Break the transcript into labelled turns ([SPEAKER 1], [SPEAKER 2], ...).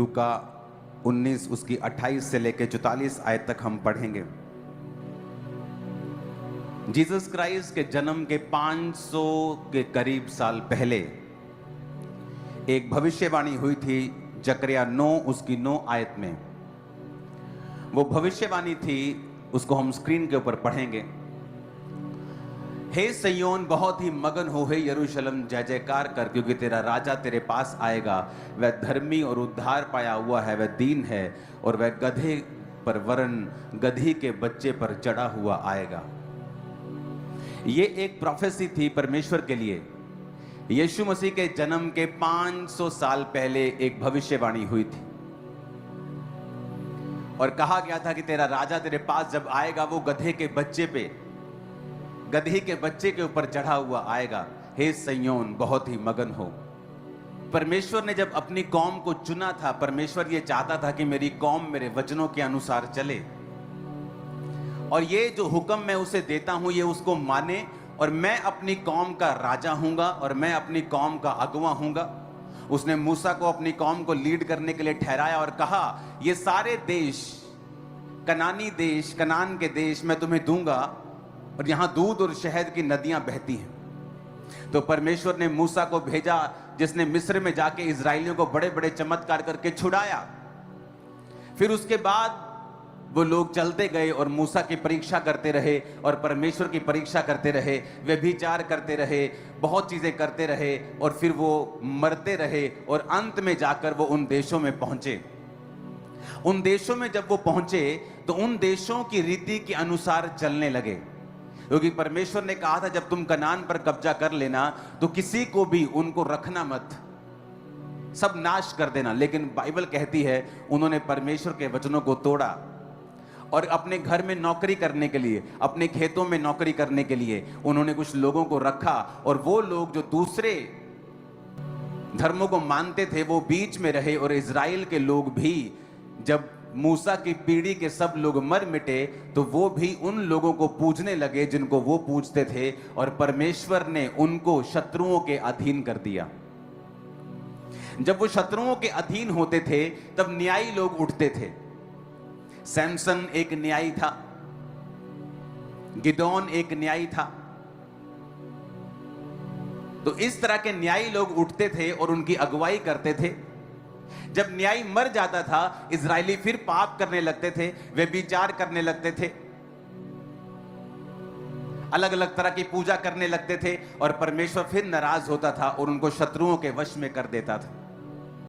[SPEAKER 1] लूका 19 उसकी 28 से लेकर 44 आयत तक हम पढ़ेंगे। जीसस क्राइस्ट के जन्म के 500 के करीब साल पहले एक भविष्यवाणी हुई थी जकरिया 9 उसकी 9 आयत में। वो भविष्यवाणी थी, उसको हम स्क्रीन के ऊपर पढ़ेंगे। हे सिय्योन, बहुत ही मगन हो, हे यरूशलेम जय जयकार कर, क्योंकि तेरा राजा तेरे पास आएगा। वह धर्मी और उद्धार पाया हुआ है, वह दीन है और वह गधे पर वरन गधी के बच्चे पर चढ़ा हुआ आएगा। ये एक प्रोफेसी थी परमेश्वर के लिए। यीशु मसीह के जन्म के 500 साल पहले एक भविष्यवाणी हुई थी और कहा गया था कि तेरा राजा तेरे पास जब आएगा वो गधे के बच्चे के ऊपर चढ़ा हुआ आएगा। हे सिय्योन, बहुत ही मगन हो। परमेश्वर ने जब अपनी कौम को चुना था, परमेश्वर ये चाहता था कि मेरी कौम मेरे वचनों के अनुसार चले और ये जो हुक्म मैं उसे देता हूं ये उसको माने, और मैं अपनी कौम का राजा हूंगा और मैं अपनी कौम का अगुवा हूंगा। उसने मूसा को अपनी कौम को लीड करने के लिए ठहराया और कहा, ये सारे देश, कनानी देश, कनान के देश मैं तुम्हें दूंगा और यहां दूध और शहद की नदियां बहती हैं। तो परमेश्वर ने मूसा को भेजा, जिसने मिस्र में जाके इजराइलियों को बड़े बड़े चमत्कार करके छुड़ाया। फिर उसके बाद वो लोग चलते गए और मूसा की परीक्षा करते रहे और परमेश्वर की परीक्षा करते रहे, व्यभिचार करते रहे, बहुत चीजें करते रहे और फिर वो मरते रहे और अंत में जाकर वो उन देशों में पहुंचे। उन देशों में जब वो पहुंचे तो उन देशों की रीति के अनुसार चलने लगे, क्योंकि परमेश्वर ने कहा था जब तुम कनान पर कब्जा कर लेना तो किसी को भी उनको रखना मत, सब नाश कर देना। लेकिन बाइबल कहती है उन्होंने परमेश्वर के वचनों को तोड़ा और अपने घर में नौकरी करने के लिए, अपने खेतों में नौकरी करने के लिए उन्होंने कुछ लोगों को रखा, और वो लोग जो दूसरे धर्मों को मानते थे वो बीच में रहे। और इजराइल के लोग भी, जब मूसा की पीढ़ी के सब लोग मर मिटे तो वो भी उन लोगों को पूजने लगे जिनको वो पूजते थे, और परमेश्वर ने उनको शत्रुओं के अधीन कर दिया। जब वो शत्रुओं के अधीन होते थे तब न्यायी लोग उठते थे। सैमसन एक न्यायी था, गिदोन एक न्यायी था। तो इस तरह के न्यायी लोग उठते थे और उनकी अगुवाई करते थे। जब न्यायी मर जाता था इजरायली फिर पाप करने लगते थे, व्यभिचार करने लगते थे, अलग अलग तरह की पूजा करने लगते थे और परमेश्वर फिर नाराज होता था और उनको शत्रुओं के वश में कर देता था।